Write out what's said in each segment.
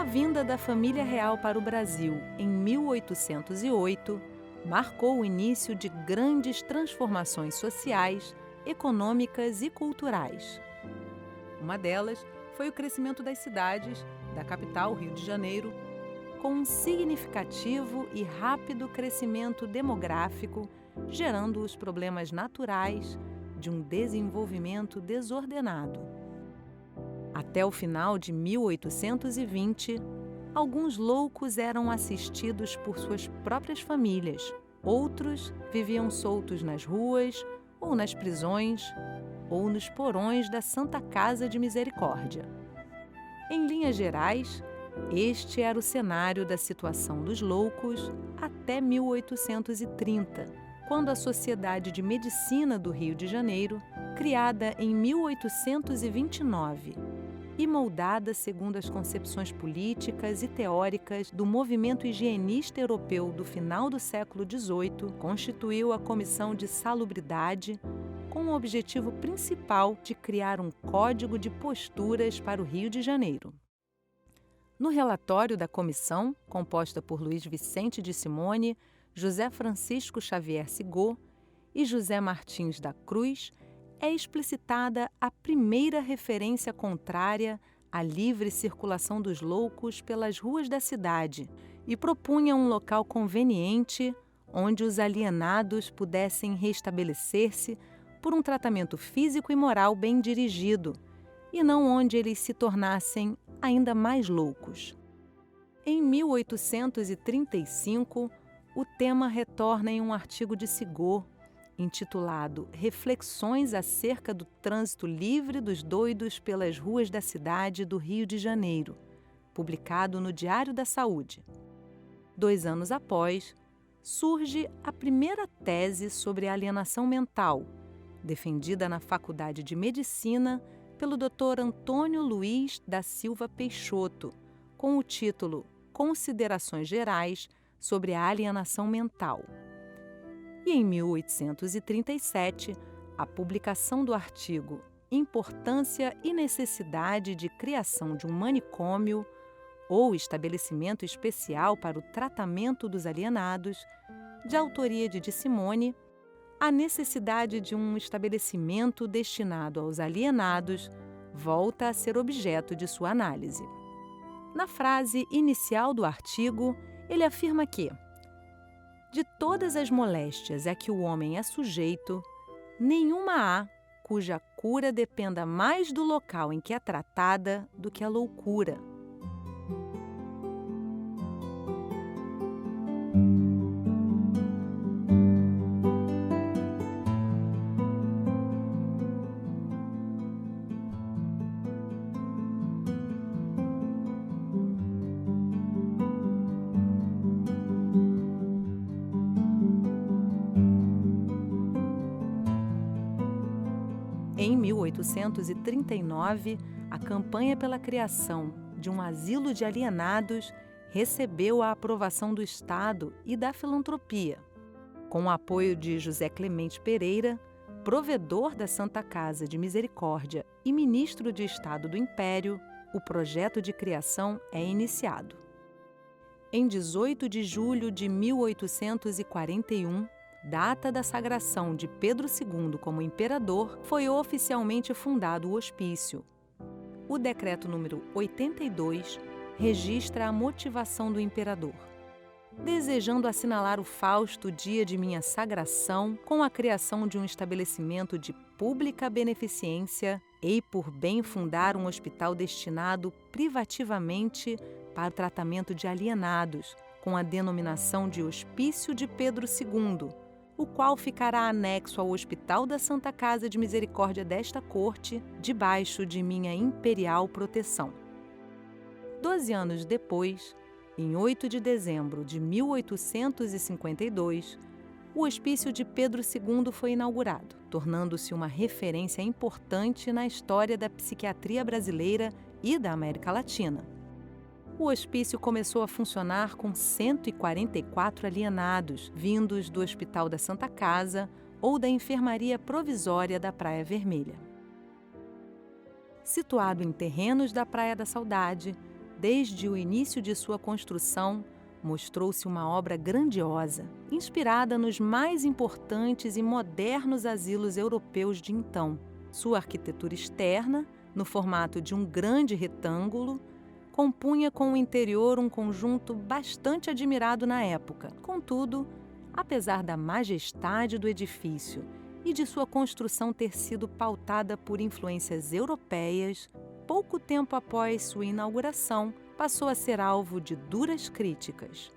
vinda da família real para o Brasil em 1808 marcou o início de grandes transformações sociais, econômicas e culturais. Uma delas foi o crescimento das cidades, da capital, Rio de Janeiro, com um significativo e rápido crescimento demográfico, gerando os problemas naturais de um desenvolvimento desordenado. Até o final de 1820, alguns loucos eram assistidos por suas próprias famílias, outros viviam soltos nas ruas, ou nas prisões, ou nos porões da Santa Casa de Misericórdia. Em linhas gerais, este era o cenário da situação dos loucos até 1830, quando a Sociedade de Medicina do Rio de Janeiro, criada em 1829 e moldada segundo as concepções políticas e teóricas do movimento higienista europeu do final do século XVIII, constituiu a Comissão de Salubridade com o objetivo principal de criar um código de posturas para o Rio de Janeiro. No relatório da comissão, composta por Luiz Vicente de Simone, José Francisco Xavier Sigô e José Martins da Cruz, é explicitada a primeira referência contrária à livre circulação dos loucos pelas ruas da cidade e propunha um local conveniente onde os alienados pudessem restabelecer-se por um tratamento físico e moral bem dirigido, e não onde eles se tornassem ainda mais loucos. Em 1835, o tema retorna em um artigo de Sigô, intitulado Reflexões acerca do trânsito livre dos doidos pelas ruas da cidade do Rio de Janeiro, publicado no Diário da Saúde. 2 anos após, surge a primeira tese sobre alienação mental, defendida na Faculdade de Medicina pelo Dr. Antônio Luiz da Silva Peixoto, com o título Considerações Gerais sobre a Alienação Mental. E em 1837, a publicação do artigo Importância e Necessidade de Criação de um Manicômio ou Estabelecimento Especial para o Tratamento dos Alienados, de autoria de Simone, a necessidade de um estabelecimento destinado aos alienados volta a ser objeto de sua análise. Na frase inicial do artigo, ele afirma que, de todas as moléstias a que o homem é sujeito, nenhuma há cuja cura dependa mais do local em que é tratada do que a loucura. Em 1839, a campanha pela criação de um asilo de alienados recebeu a aprovação do Estado e da filantropia. Com o apoio de José Clemente Pereira, provedor da Santa Casa de Misericórdia e ministro de Estado do Império, o projeto de criação é iniciado. Em 18 de julho de 1841, data da sagração de Pedro II como imperador, foi oficialmente fundado o hospício. O decreto número 82 registra a motivação do imperador. Desejando assinalar o fausto dia de minha sagração com a criação de um estabelecimento de pública beneficência, hei por bem fundar um hospital destinado privativamente para o tratamento de alienados, com a denominação de Hospício de Pedro II, o qual ficará anexo ao Hospital da Santa Casa de Misericórdia desta corte, debaixo de minha imperial proteção. 12 anos depois, em 8 de dezembro de 1852, o Hospício de Pedro II foi inaugurado, tornando-se uma referência importante na história da psiquiatria brasileira e da América Latina. O hospício começou a funcionar com 144 alienados, vindos do Hospital da Santa Casa ou da Enfermaria Provisória da Praia Vermelha. Situado em terrenos da Praia da Saudade, Desde o início de sua construção, mostrou-se uma obra grandiosa, inspirada nos mais importantes e modernos asilos europeus de então. Sua arquitetura externa, no formato de um grande retângulo, compunha com o interior um conjunto bastante admirado na época. Contudo, apesar da majestade do edifício e de sua construção ter sido pautada por influências europeias, pouco tempo após sua inauguração, passou a ser alvo de duras críticas.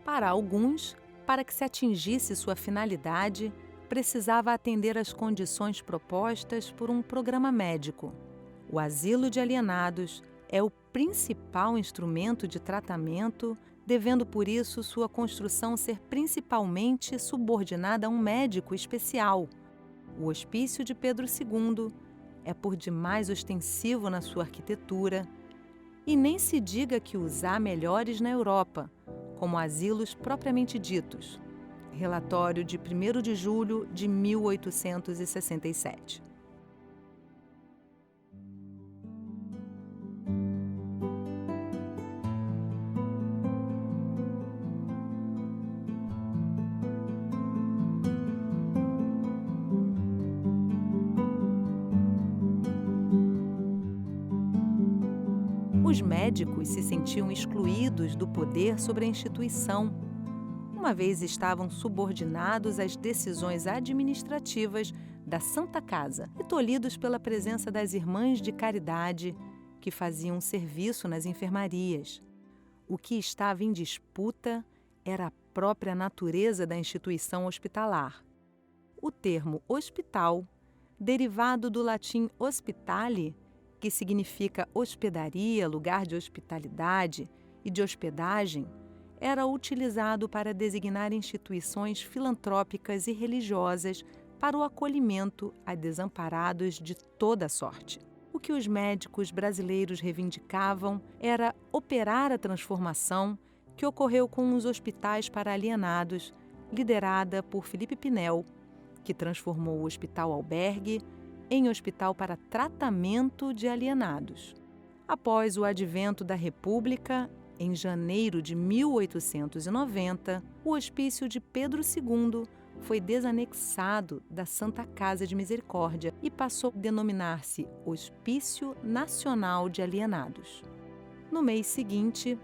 Para alguns, para que se atingisse sua finalidade, precisava atender às condições propostas por um programa médico. O asilo de alienados é o principal instrumento de tratamento, devendo por isso sua construção ser principalmente subordinada a um médico especial. O Hospício de Pedro II é por demais ostensivo na sua arquitetura, e nem se diga que os há melhores na Europa, como asilos propriamente ditos. Relatório de 1º de julho de 1867. Os médicos se sentiam excluídos do poder sobre a instituição, uma vez estavam subordinados às decisões administrativas da Santa Casa e tolhidos pela presença das irmãs de caridade que faziam serviço nas enfermarias. O que estava em disputa era a própria natureza da instituição hospitalar. O termo hospital, derivado do latim hospitale, que significa hospedaria, lugar de hospitalidade e de hospedagem, era utilizado para designar instituições filantrópicas e religiosas para o acolhimento a desamparados de toda sorte. O que os médicos brasileiros reivindicavam era operar a transformação que ocorreu com os hospitais para alienados, liderada por Felipe Pinel, que transformou o Hospital Albergue em hospital para tratamento de alienados. Após o advento da República, em janeiro de 1890, o Hospício de Pedro II foi desanexado da Santa Casa de Misericórdia e passou a denominar-se Hospício Nacional de Alienados. No mês seguinte,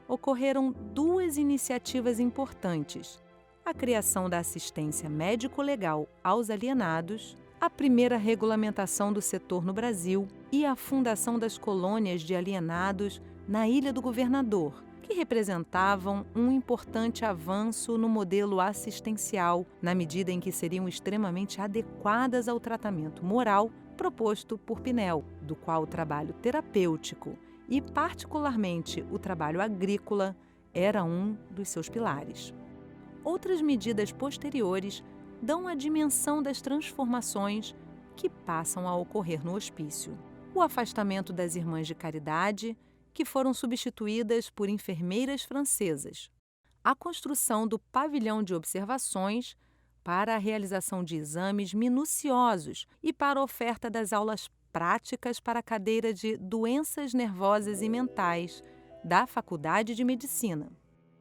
ocorreram duas iniciativas importantes: a criação da assistência médico-legal aos alienados, a primeira regulamentação do setor no Brasil e a fundação das colônias de alienados na Ilha do Governador, que representavam um importante avanço no modelo assistencial, na medida em que seriam extremamente adequadas ao tratamento moral proposto por Pinel, do qual o trabalho terapêutico e, particularmente, o trabalho agrícola era um dos seus pilares. Outras medidas posteriores dão a dimensão das transformações que passam a ocorrer no hospício. O afastamento das irmãs de caridade, que foram substituídas por enfermeiras francesas. A construção do pavilhão de observações para a realização de exames minuciosos e para a oferta das aulas práticas para a cadeira de Doenças Nervosas e Mentais da Faculdade de Medicina.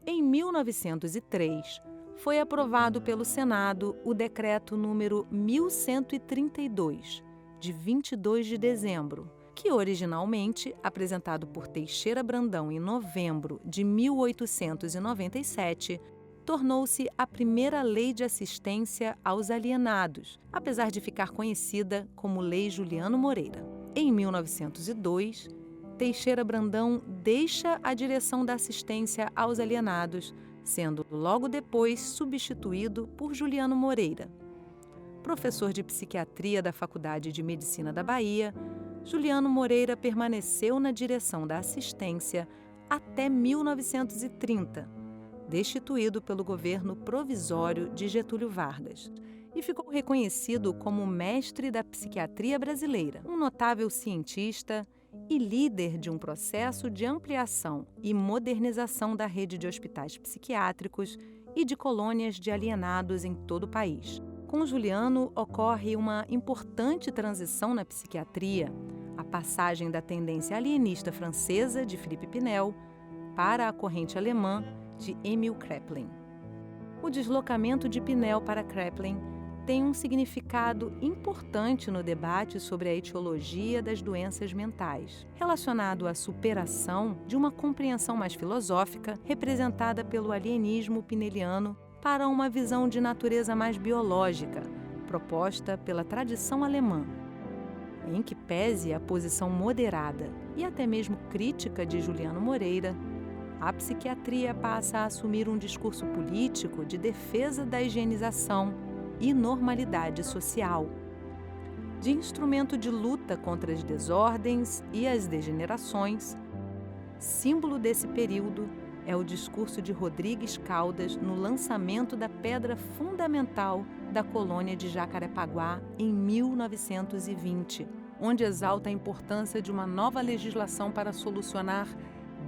Em 1903, foi aprovado pelo Senado o Decreto número 1132, de 22 de dezembro, que originalmente, apresentado por Teixeira Brandão em novembro de 1897, tornou-se a primeira lei de assistência aos alienados, apesar de ficar conhecida como Lei Juliano Moreira. Em 1902, Teixeira Brandão deixa a direção da assistência aos alienados, sendo logo depois substituído por Juliano Moreira. Professor de psiquiatria da Faculdade de Medicina da Bahia, Juliano Moreira permaneceu na direção da assistência até 1930, destituído pelo governo provisório de Getúlio Vargas, e ficou reconhecido como mestre da psiquiatria brasileira, um notável cientista e líder de um processo de ampliação e modernização da rede de hospitais psiquiátricos e de colônias de alienados em todo o país. Com Juliano ocorre uma importante transição na psiquiatria, a passagem da tendência alienista francesa, de Philippe Pinel, para a corrente alemã, de Emil Kraepelin. O deslocamento de Pinel para Kraepelin tem um significado importante no debate sobre a etiologia das doenças mentais, relacionado à superação de uma compreensão mais filosófica representada pelo alienismo pineliano para uma visão de natureza mais biológica, proposta pela tradição alemã. Em que pese a posição moderada e até mesmo crítica de Juliano Moreira, a psiquiatria passa a assumir um discurso político de defesa da higienização e normalidade social, de instrumento de luta contra as desordens e as degenerações. Símbolo desse período é o discurso de Rodrigues Caldas no lançamento da pedra fundamental da colônia de Jacarepaguá em 1920, onde exalta a importância de uma nova legislação para solucionar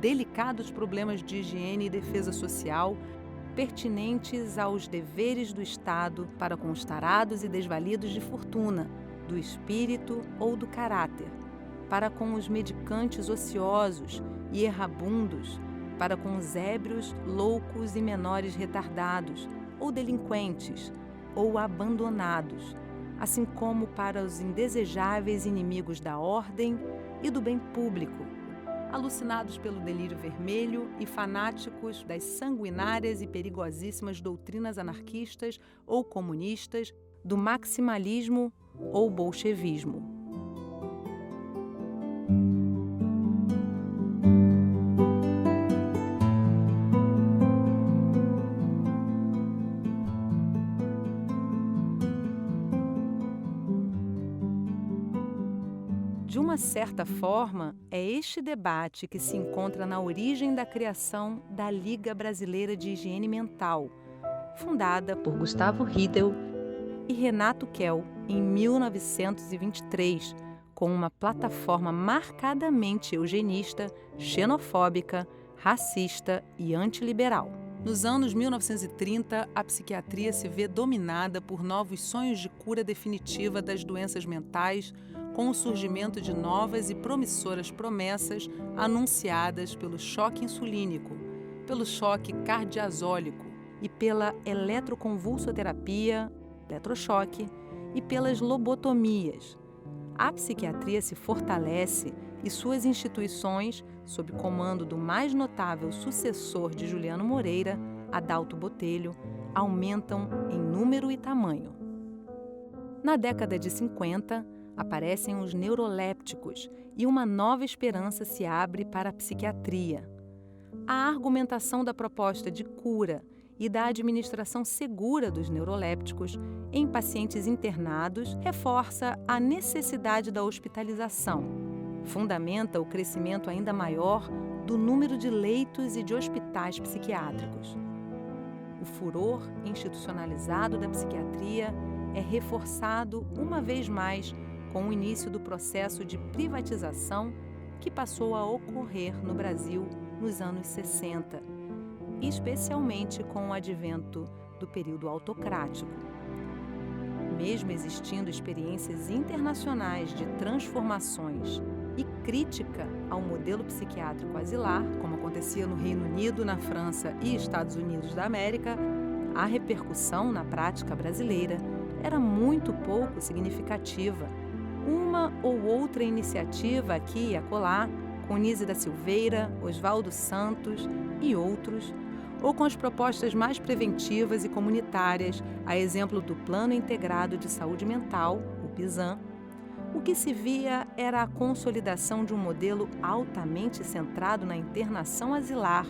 delicados problemas de higiene e defesa social pertinentes aos deveres do Estado para com os tarados e desvalidos de fortuna, do espírito ou do caráter, para com os medicantes ociosos e errabundos, para com os ébrios, loucos e menores retardados, ou delinquentes, ou abandonados, assim como para os indesejáveis inimigos da ordem e do bem público, alucinados pelo delírio vermelho e fanáticos das sanguinárias e perigosíssimas doutrinas anarquistas ou comunistas, do maximalismo ou bolchevismo. De uma certa forma, é este debate que se encontra na origem da criação da Liga Brasileira de Higiene Mental, fundada por Gustavo Riedel e Renato Kell em 1923, com uma plataforma marcadamente eugenista, xenofóbica, racista e antiliberal. Nos anos 1930, a psiquiatria se vê dominada por novos sonhos de cura definitiva das doenças mentais, com o surgimento de novas e promissoras promessas anunciadas pelo choque insulínico, pelo choque cardiazólico e pela eletroconvulsoterapia, eletrochoque, e pelas lobotomias. A psiquiatria se fortalece e suas instituições, sob comando do mais notável sucessor de Juliano Moreira, Adalto Botelho, aumentam em número e tamanho. Na década de 50, aparecem os neurolépticos e uma nova esperança se abre para a psiquiatria. A argumentação da proposta de cura e da administração segura dos neurolépticos em pacientes internados reforça a necessidade da hospitalização, fundamenta o crescimento ainda maior do número de leitos e de hospitais psiquiátricos. O furor institucionalizado da psiquiatria é reforçado uma vez mais com o início do processo de privatização que passou a ocorrer no Brasil nos anos 60, especialmente com o advento do período autocrático. Mesmo existindo experiências internacionais de transformações e crítica ao modelo psiquiátrico asilar, como acontecia no Reino Unido, na França e Estados Unidos da América, a repercussão na prática brasileira era muito pouco significativa. Uma ou outra iniciativa aqui e acolá, com Nise da Silveira, Oswaldo Santos e outros, ou com as propostas mais preventivas e comunitárias, a exemplo do Plano Integrado de Saúde Mental, o PISAM, o que se via era a consolidação de um modelo altamente centrado na internação asilar,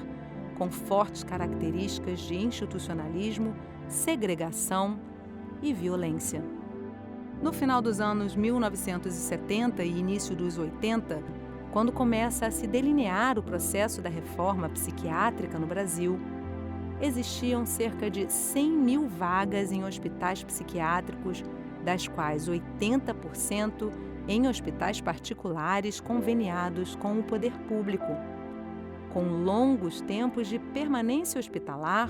com fortes características de institucionalismo, segregação e violência. No final dos anos 1970 e início dos 80, quando começa a se delinear o processo da reforma psiquiátrica no Brasil, existiam cerca de 100 mil vagas em hospitais psiquiátricos, das quais 80% em hospitais particulares conveniados com o poder público, com longos tempos de permanência hospitalar,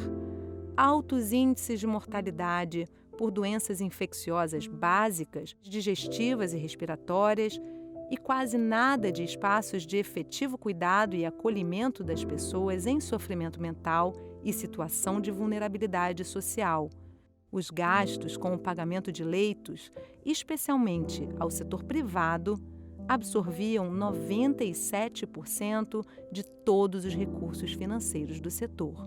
altos índices de mortalidade por doenças infecciosas básicas, digestivas e respiratórias e quase nada de espaços de efetivo cuidado e acolhimento das pessoas em sofrimento mental e situação de vulnerabilidade social. Os gastos com o pagamento de leitos, especialmente ao setor privado, absorviam 97% de todos os recursos financeiros do setor.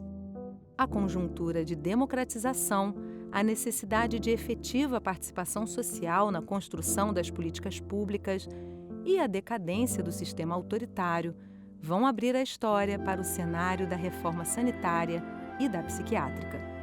A conjuntura de democratização, a necessidade de efetiva participação social na construção das políticas públicas e a decadência do sistema autoritário vão abrir a história para o cenário da reforma sanitária e da psiquiátrica.